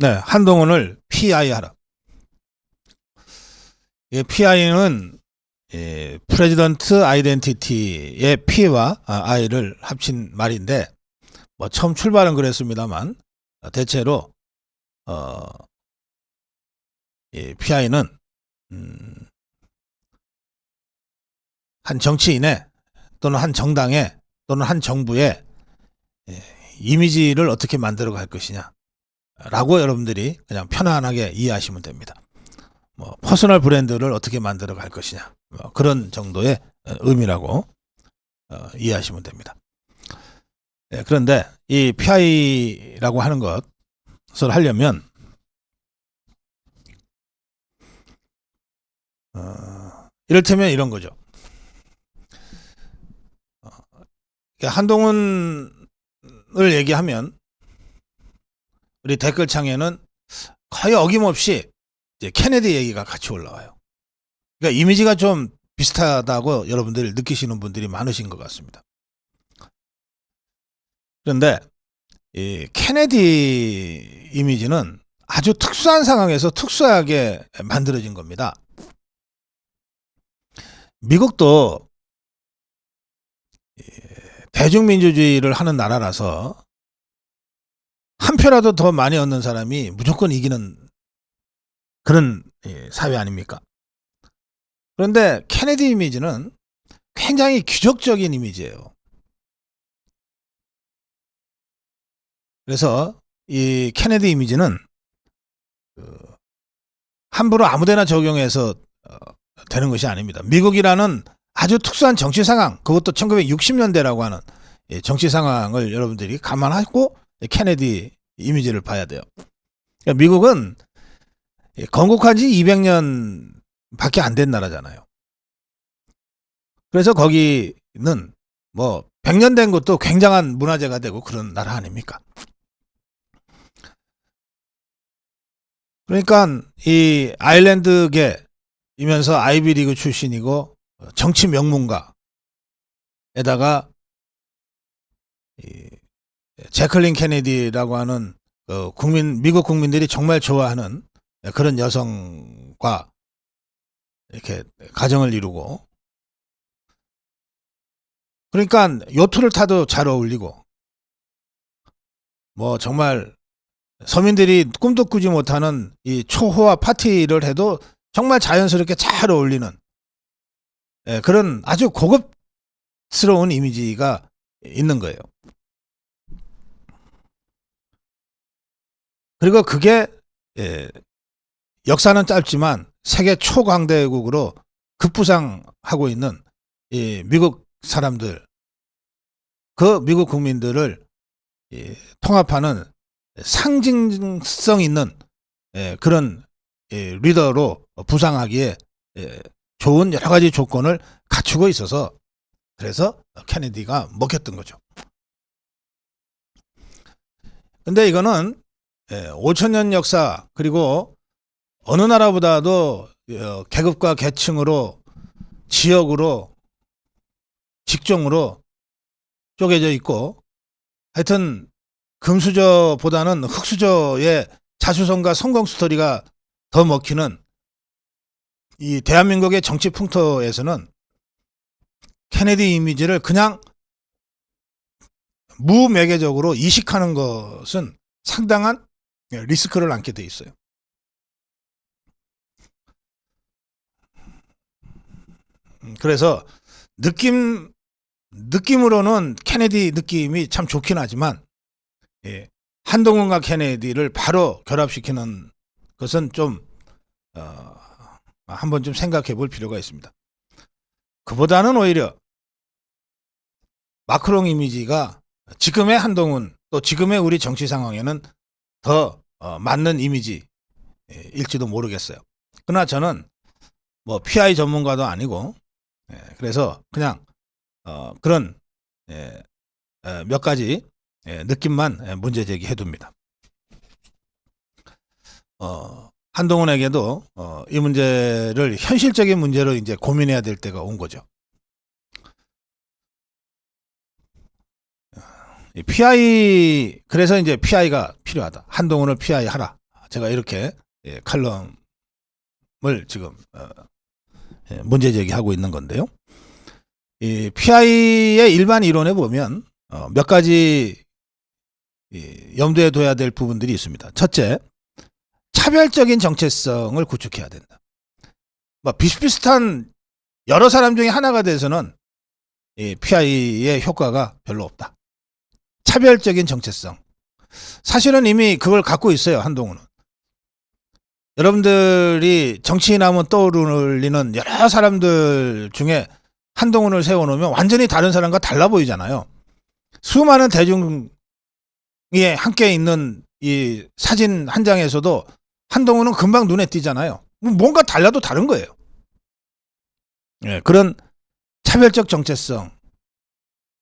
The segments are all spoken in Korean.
네, 한동훈을 PI 하라. PI는 프레지던트 아이덴티티의 P와 I를 합친 말인데, 뭐 처음 출발은 그랬습니다만 대체로 PI는 한 정치인의 또는 한 정당의 또는 한 정부의 이미지를 어떻게 만들어 갈 것이냐 라고 여러분들이 그냥 편안하게 이해하시면 됩니다. 뭐 퍼스널 브랜드를 어떻게 만들어 갈 것이냐, 그런 정도의 의미라고 이해하시면 됩니다. 그런데 이 PI라고 하는 것을 하려면 이를테면 이런 거죠. 한동훈을 얘기하면 우리 댓글창에는 거의 어김없이 이제 케네디 얘기가 같이 올라와요. 그러니까 이미지가 좀 비슷하다고 여러분들이 느끼시는 분들이 많으신 것 같습니다. 그런데 이 케네디 이미지는 아주 특수한 상황에서 특수하게 만들어진 겁니다. 미국도 대중민주주의를 하는 나라라서 한 표라도 더 많이 얻는 사람이 무조건 이기는 그런 사회 아닙니까? 그런데 케네디 이미지는 굉장히 귀족적인 이미지예요. 그래서 이 케네디 이미지는 함부로 아무데나 적용해서 되는 것이 아닙니다. 미국이라는 아주 특수한 정치 상황, 그것도 1960년대라고 하는 정치 상황을 여러분들이 감안하고 케네디 이미지를 봐야 돼요. 그러니까 미국은 건국한 지 200년 밖에 안 된 나라잖아요. 그래서 거기는 뭐 100년 된 것도 굉장한 문화재가 되고 그런 나라 아닙니까? 그러니까 이 아일랜드계이면서 아이비리그 출신이고 정치 명문가에다가 제클린 케네디라고 하는 미국 국민들이 정말 좋아하는 그런 여성과 이렇게 가정을 이루고, 그러니까 요트를 타도 잘 어울리고, 뭐 정말 서민들이 꿈도 꾸지 못하는 이 초호화 파티를 해도 정말 자연스럽게 잘 어울리는 그런 아주 고급스러운 이미지가 있는 거예요. 그리고 그게 역사는 짧지만 세계 초강대국으로 급부상하고 있는 이 미국 사람들, 그 미국 국민들을 통합하는 상징성 있는 그런 리더로 부상하기에 좋은 여러 가지 조건을 갖추고 있어서, 그래서 케네디가 먹혔던 거죠. 근데 이거는 5천년 역사, 그리고 어느 나라보다도 계급과 계층으로, 지역으로, 직종으로 쪼개져 있고, 하여튼 금수저보다는 흑수저의 자수성가 성공 스토리가 더 먹히는 이 대한민국의 정치 풍토에서는 케네디 이미지를 그냥 무매개적으로 이식하는 것은 상당한 리스크를 안게 돼 있어요. 그래서 느낌으로는 케네디 느낌이 참 좋긴 하지만 한동훈과 케네디를 바로 결합시키는 것은 좀 한번 좀 생각해 볼 필요가 있습니다. 그보다는 오히려 마크롱 이미지가 지금의 한동훈, 또 지금의 우리 정치 상황에는 더 맞는 이미지일지도 모르겠어요. 그러나 저는 뭐 PI 전문가도 아니고, 그래서 그냥 그런 몇 가지 느낌만 문제 제기해 둡니다. 한동훈에게도 이 문제를 현실적인 문제로 이제 고민해야 될 때가 온 거죠. PI, 그래서 이제 PI가 필요하다. 한동훈을 PI 하라. 제가 이렇게 칼럼을 지금 문제 제기하고 있는 건데요. 이 PI의 일반 이론에 보면 몇 가지 염두에 둬야 될 부분들이 있습니다. 첫째, 차별적인 정체성을 구축해야 된다. 비슷비슷한 여러 사람 중에 하나가 돼서는 이 PI의 효과가 별로 없다. 차별적인 정체성. 사실은 이미 그걸 갖고 있어요, 한동훈은. 여러분들이 정치인하면 떠오르는 여러 사람들 중에 한동훈을 세워놓으면 완전히 다른 사람과 달라 보이잖아요. 수많은 대중이 함께 있는 이 사진 한 장에서도 한동훈은 금방 눈에 띄잖아요. 뭔가 달라도 다른 거예요. 그런 차별적 정체성이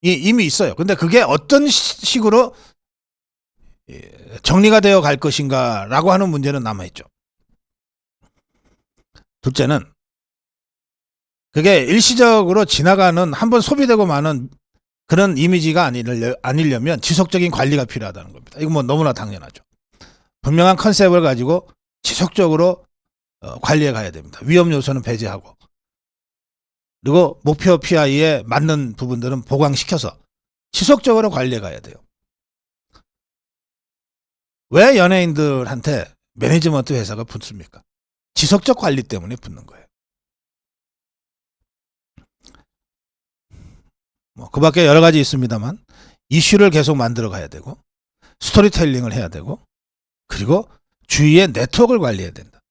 이미 있어요. 근데 그게 어떤 식으로 정리가 되어 갈 것인가라고 하는 문제는 남아있죠. 둘째는 그게 일시적으로 지나가는 한번 소비되고 마는 그런 이미지가 아니려면 지속적인 관리가 필요하다는 겁니다. 이거 뭐 너무나 당연하죠. 분명한 컨셉을 가지고 지속적으로 관리해 가야 됩니다. 위험 요소는 배제하고, 그리고 목표 PI에 맞는 부분들은 보강시켜서 지속적으로 관리해 가야 돼요. 왜 연예인들한테 매니지먼트 회사가 붙습니까? 지속적 관리 때문에 붙는 거예요. 그 밖에 여러 가지 있습니다만 이슈를 계속 만들어 가야 되고, 스토리텔링을 해야 되고, 그리고 주위의 네트워크를 관리해야 된다.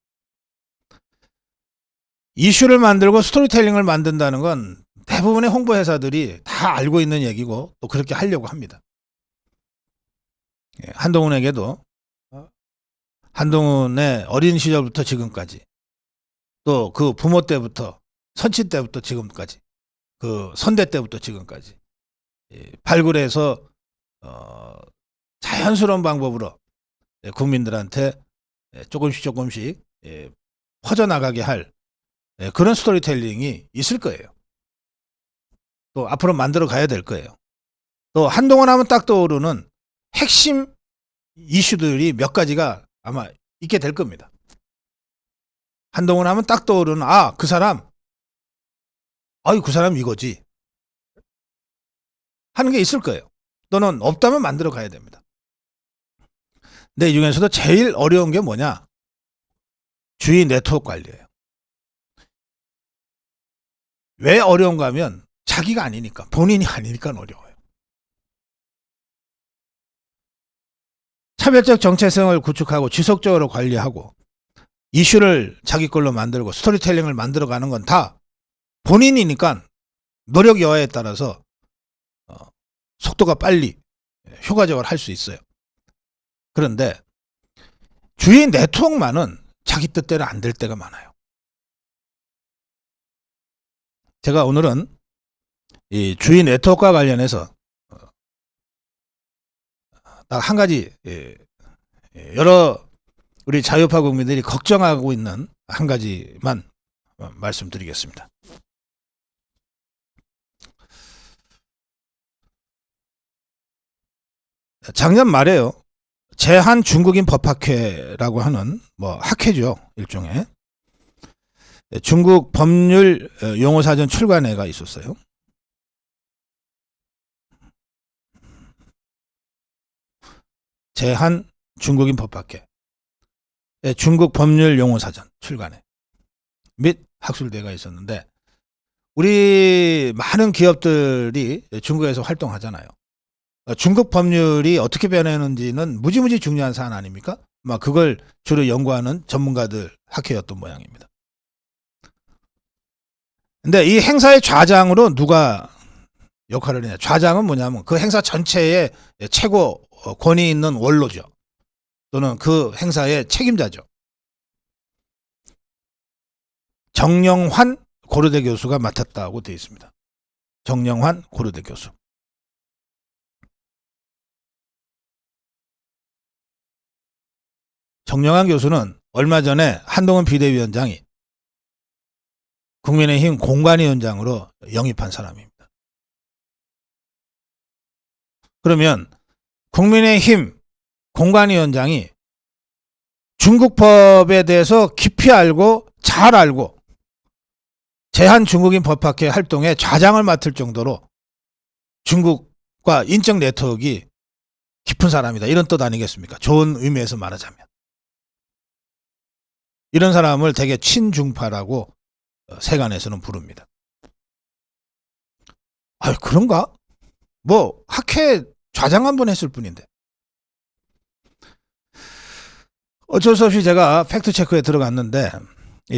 이슈를 만들고 스토리텔링을 만든다는 건 대부분의 홍보회사들이 다 알고 있는 얘기고 또 그렇게 하려고 합니다. 한동훈에게도 한동훈의 어린 시절부터 지금까지, 또 그 부모 때부터 선친 때부터 지금까지, 그 선대 때부터 지금까지 발굴해서 자연스러운 방법으로 국민들한테 조금씩 퍼져나가게 할 그런 스토리텔링이 있을 거예요. 또 앞으로 만들어 가야 될 거예요. 또 한동훈 하면 딱 떠오르는 핵심 이슈들이 몇 가지가 아마 있게 될 겁니다. 한동훈 하면 딱 떠오르는 그 사람, 그 사람 이거지 하는 게 있을 거예요. 또는 없다면 만들어 가야 됩니다. 근데 이 중에서도 제일 어려운 게 뭐냐? 주위 네트워크 관리예요. 왜 어려운가 하면 자기가 아니니까, 본인이 아니니까 어려워요. 차별적 정체성을 구축하고 지속적으로 관리하고 이슈를 자기 걸로 만들고 스토리텔링을 만들어가는 건 다 본인이니까 노력 여하에 따라서 속도가 빨리 효과적으로 할 수 있어요. 그런데 주위 네트워크만은 자기 뜻대로 안 될 때가 많아요. 제가 오늘은 이 주위 네트워크와 관련해서 딱 한 가지, 여러 우리 자유파 국민들이 걱정하고 있는 한 가지만 말씀드리겠습니다. 작년 말에요, 제한 중국인 법학회라고 하는 학회죠, 일종의 중국 법률 용어사전 출간회가 있었어요. 제한 중국인 법학회, 중국 법률 용어사전 출간회 및 학술대회가 있었는데, 우리 많은 기업들이 중국에서 활동하잖아요. 중국 법률이 어떻게 변했는지는 무지무지 중요한 사안 아닙니까? 그걸 주로 연구하는 전문가들 학회였던 모양입니다. 근데 이 행사의 좌장으로 누가 역할을 했냐? 좌장은 뭐냐면 그 행사 전체의 최고 권위 있는 원로죠. 또는 그 행사의 책임자죠. 정영환 고려대 교수가 맡았다고 되어 있습니다. 정영환 고려대 교수. 정영환 교수는 얼마 전에 한동훈 비대위원장이 국민의힘 공관위원장으로 영입한 사람입니다. 그러면 국민의힘 공관위원장이 중국 법에 대해서 깊이 알고 잘 알고 제한 중국인 법학회 활동에 좌장을 맡을 정도로 중국과 인적 네트워크가 깊은 사람이다. 이런 뜻 아니겠습니까? 좋은 의미에서 말하자면. 이런 사람을 되게 친중파라고 세간에서는 부릅니다. 아, 그런가? 뭐 학회 좌장 한 번 했을 뿐인데. 어쩔 수 없이 제가 팩트체크에 들어갔는데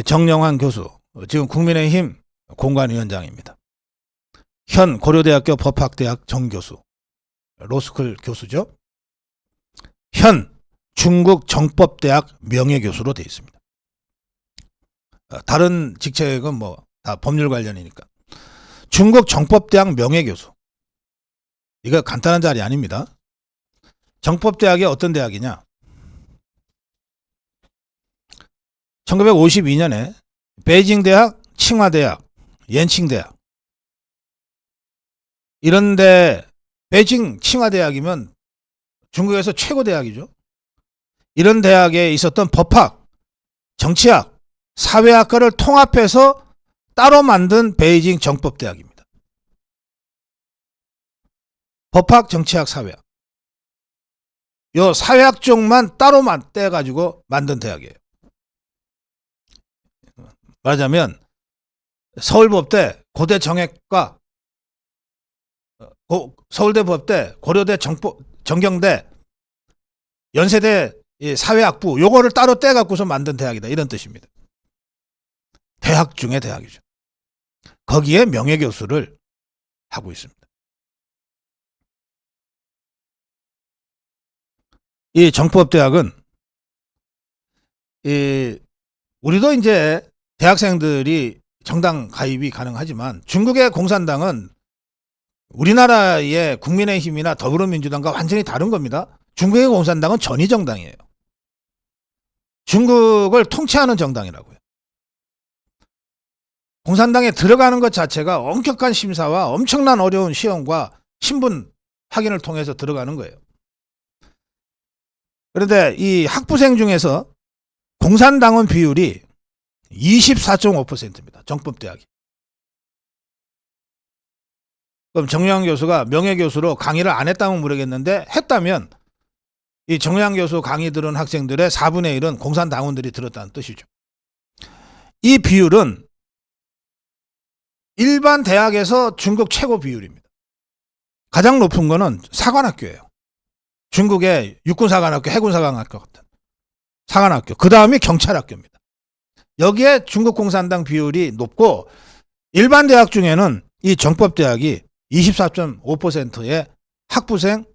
정영환 교수, 지금 국민의힘 공관위원장입니다. 현 고려대학교 법학대학 정교수, 로스쿨 교수죠. 현 중국 정법대학 명예교수로 되어 있습니다. 다른 직책은 뭐 다 법률 관련이니까. 중국 정법대학 명예교수. 이거 간단한 자리 아닙니다. 정법대학이 어떤 대학이냐? 1952년에 베이징대학, 칭화대학, 옌칭대학 이런데 베이징 칭화대학이면 중국에서 최고 대학이죠. 이런 대학에 있었던 법학, 정치학, 사회학과를 통합해서 따로 만든 베이징 정법대학입니다. 법학, 정치학, 사회학. 요 사회학 쪽만 따로 떼가지고 만든 대학이에요. 말하자면 서울법대, 고대 정액과 서울대 법대, 고려대 정경대, 연세대 사회학부 요거를 따로 떼갖고서 만든 대학이다. 이런 뜻입니다. 대학 중의 대학이죠. 거기에 명예교수를 하고 있습니다. 이 정법대학은 우리도 이제 대학생들이 정당 가입이 가능하지만 중국의 공산당은 우리나라의 국민의힘이나 더불어민주당과 완전히 다른 겁니다. 중국의 공산당은 전위정당이에요. 중국을 통치하는 정당이라고요. 공산당에 들어가는 것 자체가 엄격한 심사와 엄청난 어려운 시험과 신분 확인을 통해서 들어가는 거예요. 그런데 이 학부생 중에서 공산당원 비율이 24.5%입니다. 정법대학이. 그럼 정영환 교수가 명예교수로 강의를 안 했다면 모르겠는데 했다면 이 정영환 교수 강의 들은 학생들의 4분의 1은 공산당원들이 들었다는 뜻이죠. 이 비율은 일반 대학에서 중국 최고 비율입니다. 가장 높은 거는 사관학교예요. 중국의 육군사관학교, 해군사관학교 같은 사관학교. 그 다음이 경찰학교입니다. 여기에 중국 공산당 비율이 높고 일반 대학 중에는 이 정법대학이 24.5%의 학부생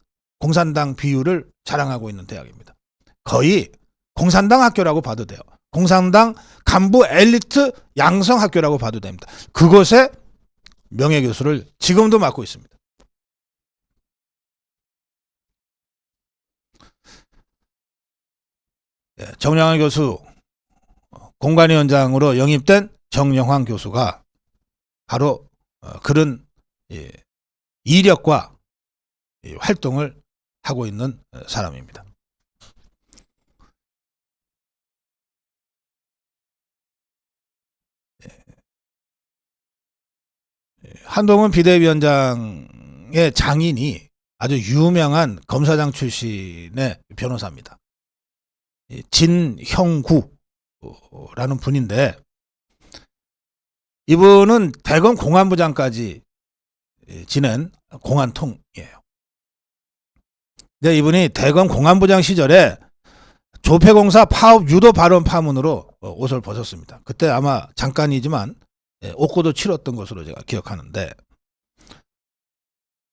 공산당 비율을 자랑하고 있는 대학입니다. 거의 공산당 학교라고 봐도 돼요. 공산당 간부 엘리트 양성학교라고 봐도 됩니다. 그곳에 명예교수를 지금도 맡고 있습니다. 정영환 교수 공관위원장으로 영입된 정영환 교수가 바로 그런 이력과 활동을 하고 있는 사람입니다. 한동훈 비대위원장의 장인이 아주 유명한 검사장 출신의 변호사입니다. 진형구라는 분인데 이분은 대검 공안부장까지 지낸 공안통이에요. 근데 이분이 대검 공안부장 시절에 조폐공사 파업 유도 발언 파문으로 옷을 벗었습니다. 그때 아마 잠깐이지만 옥고도 치렀던 것으로 제가 기억하는데,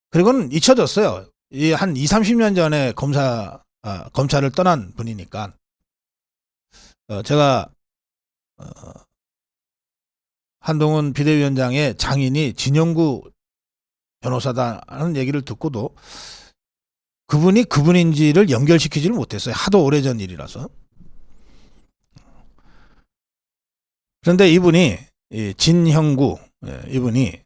그리고는 잊혀졌어요. 한 20, 30년 전에 검찰을 떠난 분이니까. 제가 한동훈 비대위원장의 장인이 진영구 변호사다는 얘기를 듣고도 그분이 그분인지를 연결시키지를 못했어요. 하도 오래전 일이라서. 그런데 이분이 진형구 이분이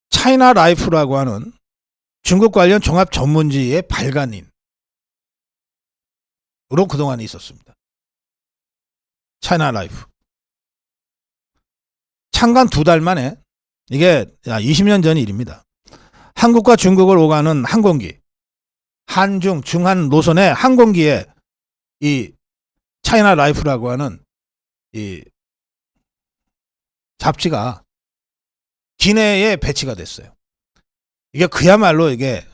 차이나 라이프라고 하는 중국 관련 종합 전문지의 발간인, 그동안 있었습니다. 차이나 라이프. 창간 2달 만에, 이게 20년 전 일입니다. 한국과 중국을 오가는 항공기, 한중, 중한 노선의 항공기에 이 차이나 라이프라고 하는 이 잡지가 기내에 배치가 됐어요. 이게 그야말로 이게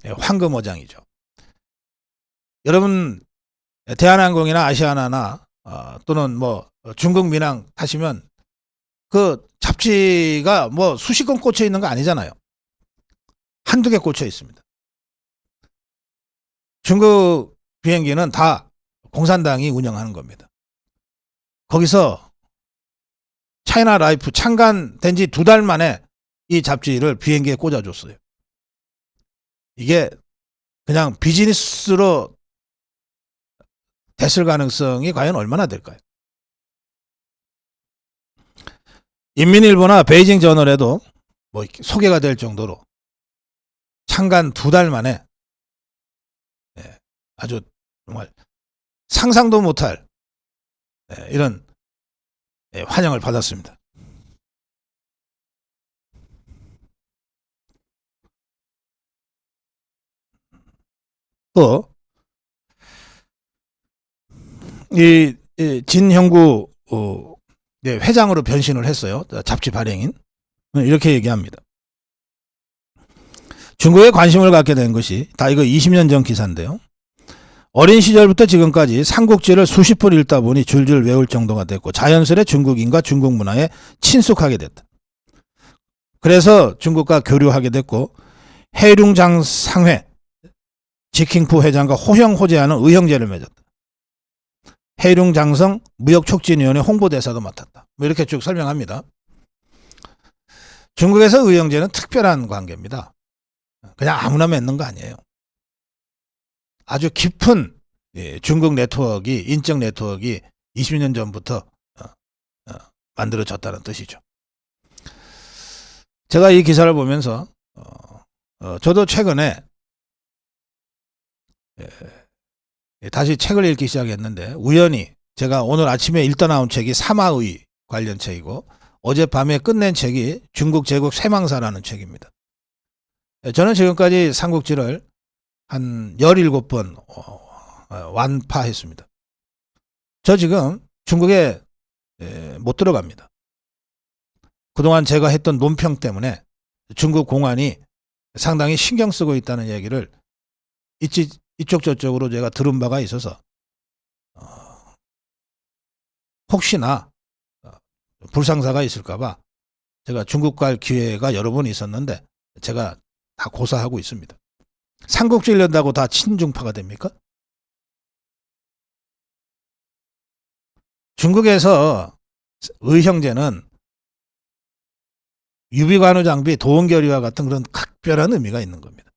황금어장이죠. 여러분 대한항공이나 아시아나나 또는 뭐 중국 민항 타시면 그 잡지가 뭐 수십 건 꽂혀 있는 거 아니잖아요. 한두 개 꽂혀 있습니다. 중국 비행기는 다 공산당이 운영하는 겁니다. 거기서 차이나 라이프 창간된 지 2달 만에 이 잡지를 비행기에 꽂아줬어요. 이게 그냥 비즈니스로 됐을 가능성이 과연 얼마나 될까요? 인민일보나 베이징 저널에도 뭐 소개가 될 정도로 창간 2달 만에 아주 정말 상상도 못할 이런 환영을 받았습니다. 또 이 진형구 회장으로 변신을 했어요. 잡지 발행인. 이렇게 얘기합니다. 중국에 관심을 갖게 된 것이 다 이거 20년 전 기사인데요. 어린 시절부터 지금까지 삼국지를 수십 번 읽다 보니 줄줄 외울 정도가 됐고 자연스레 중국인과 중국 문화에 친숙하게 됐다. 그래서 중국과 교류하게 됐고 해룡장상회 지킹푸 회장과 호형호재하는 의형제를 맺었다. 해룡장성 무역촉진위원회 홍보대사도 맡았다. 뭐 이렇게 쭉 설명합니다. 중국에서 의형제는 특별한 관계입니다. 그냥 아무나 맺는 거 아니에요. 아주 깊은 중국 네트워크, 인적 네트워크가 20년 전부터 만들어졌다는 뜻이죠. 제가 이 기사를 보면서 저도 최근에 다시 책을 읽기 시작했는데 우연히 제가 오늘 아침에 읽다 나온 책이 사마의 관련 책이고 어젯밤에 끝낸 책이 중국 제국 쇠망사라는 책입니다. 저는 지금까지 삼국지를 한 17번 완파했습니다. 저 지금 중국에 못 들어갑니다. 그동안 제가 했던 논평 때문에 중국 공안이 상당히 신경 쓰고 있다는 얘기를 이쪽 저쪽으로 제가 들은 바가 있어서 혹시나 불상사가 있을까봐 제가 중국 갈 기회가 여러 번 있었는데 제가 다 고사하고 있습니다. 삼국지 읽는다고 다 친중파가 됩니까? 중국에서 의형제는 유비관우 장비, 도원결의와 같은 그런 각별한 의미가 있는 겁니다.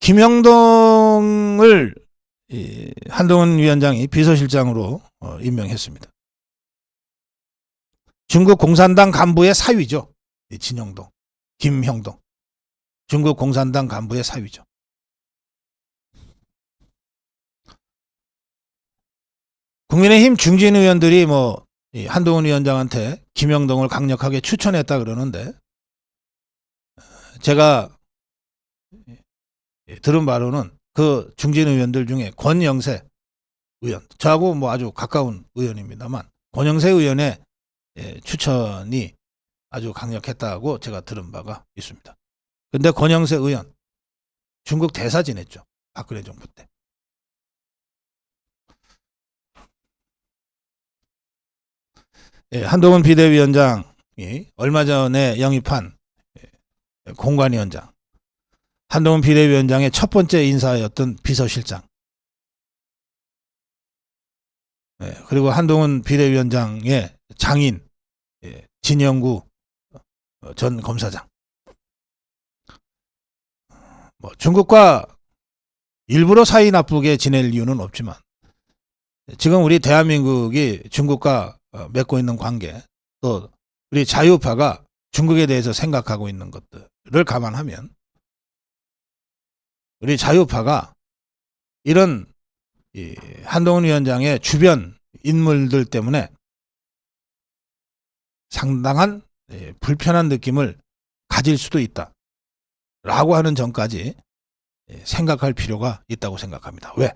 김영동을 한동훈 위원장이 비서실장으로 임명했습니다. 중국 공산당 간부의 사위죠. 진영동, 김형동. 중국 공산당 간부의 사위죠. 국민의힘 중진 의원들이 한동훈 위원장한테 김영동을 강력하게 추천했다 그러는데 제가 들은 바로는 그 중진 의원들 중에 권영세 의원, 저하고 아주 가까운 의원입니다만 권영세 의원의 추천이 아주 강력했다고 제가 들은 바가 있습니다. 근데 권영세 의원 중국 대사 지냈죠. 박근혜 정부 때. 한동훈 비대위원장이 얼마 전에 영입한 공관위원장, 한동훈 비대위원장의 첫 번째 인사였던 비서실장, 그리고 한동훈 비대위원장의 장인 진영구 전 검사장. 중국과 일부러 사이 나쁘게 지낼 이유는 없지만 지금 우리 대한민국이 중국과 맺고 있는 관계, 또 우리 자유파가 중국에 대해서 생각하고 있는 것들, 감안하면 우리 자유파가 이런 이 한동훈 위원장의 주변 인물들 때문에 상당한 불편한 느낌을 가질 수도 있다라고 하는 점까지 생각할 필요가 있다고 생각합니다. 왜?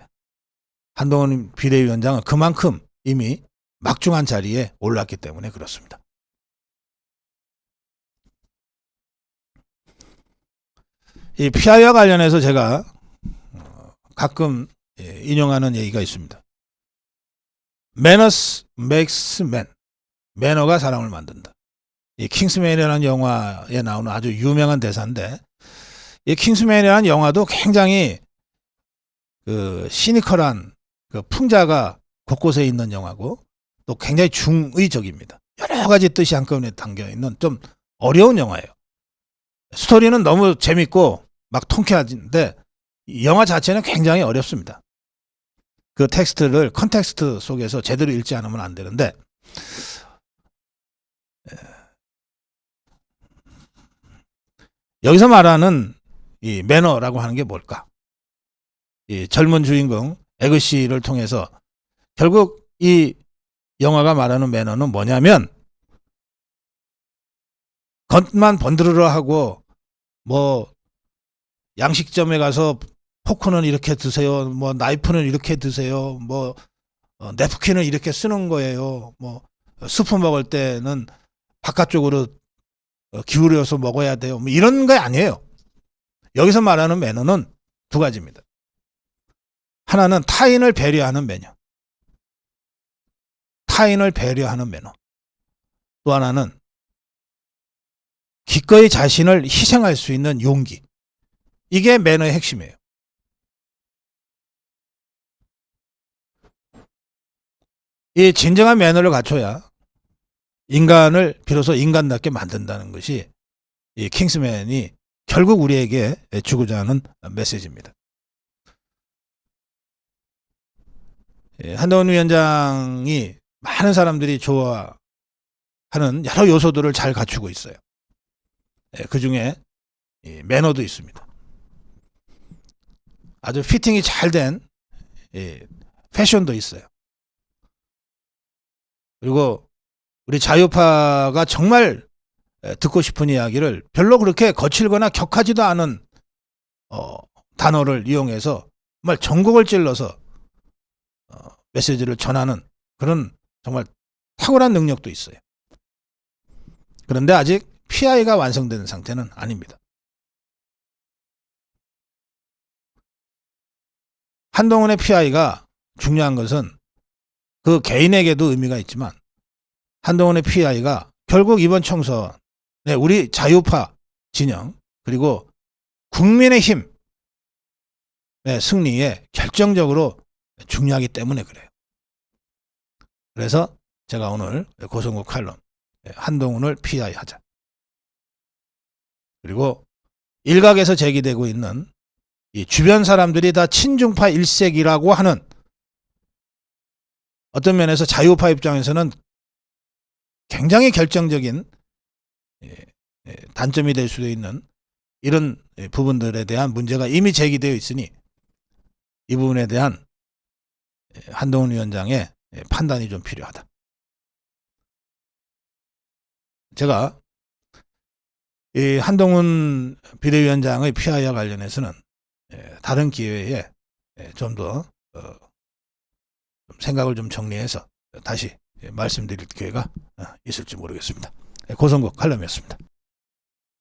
한동훈 비대위원장은 그만큼 이미 막중한 자리에 올랐기 때문에 그렇습니다. 이 피아이와 관련해서 제가 가끔 인용하는 얘기가 있습니다. Manners makes man. 매너가 사람을 만든다. 이 킹스맨이라는 영화에 나오는 아주 유명한 대사인데, 이 킹스맨이라는 영화도 굉장히 그 시니컬한 그 풍자가 곳곳에 있는 영화고, 또 굉장히 중의적입니다. 여러 가지 뜻이 한꺼번에 담겨 있는 좀 어려운 영화예요. 스토리는 너무 재밌고 막 통쾌한데 영화 자체는 굉장히 어렵습니다. 그 텍스트를 컨텍스트 속에서 제대로 읽지 않으면 안 되는데, 여기서 말하는 이 매너라고 하는 게 뭘까? 이 젊은 주인공 에그씨를 통해서 결국 이 영화가 말하는 매너는 뭐냐면, 겉만 번드르르 하고 뭐 양식점에 가서 포크는 이렇게 드세요, 뭐 나이프는 이렇게 드세요, 뭐 냅킨은 이렇게 쓰는 거예요, 뭐 스프 먹을 때는 바깥쪽으로 기울여서 먹어야 돼요, 뭐 이런 거 아니에요. 여기서 말하는 매너는 두 가지입니다. 하나는 타인을 배려하는 매너, 타인을 배려하는 매너. 또 하나는 기꺼이 자신을 희생할 수 있는 용기. 이게 매너의 핵심이에요. 이 진정한 매너를 갖춰야 인간을 비로소 인간답게 만든다는 것이 이 킹스맨이 결국 우리에게 주고자 하는 메시지입니다. 한동훈 위원장이 많은 사람들이 좋아하는 여러 요소들을 잘 갖추고 있어요. 그 중에 매너도 있습니다. 아주 피팅이 잘 된 패션도 있어요. 그리고 우리 자유파가 정말 듣고 싶은 이야기를 별로 그렇게 거칠거나 격하지도 않은 단어를 이용해서 정말 전곡을 찔러서 메시지를 전하는 그런 정말 탁월한 능력도 있어요. 그런데 아직 PI가 완성된 상태는 아닙니다. 한동훈의 PI가 중요한 것은 그 개인에게도 의미가 있지만, 한동훈의 PI가 결국 이번 총선에 우리 자유파 진영 그리고 국민의힘의 승리에 결정적으로 중요하기 때문에 그래요. 그래서 제가 오늘 고성국 칼럼 한동훈을 PI 하자, 그리고 일각에서 제기되고 있는 이 주변 사람들이 다 친중파 일색이라고 하는, 어떤 면에서 자유파 입장에서는 굉장히 결정적인 단점이 될 수도 있는 이런 부분들에 대한 문제가 이미 제기되어 있으니, 이 부분에 대한 한동훈 위원장의 판단이 좀 필요하다. 제가 이 한동훈 비대위원장의 PI와 관련해서는 다른 기회에 좀 더 생각을 좀 정리해서 다시 말씀드릴 기회가 있을지 모르겠습니다. 고성국 칼럼이었습니다.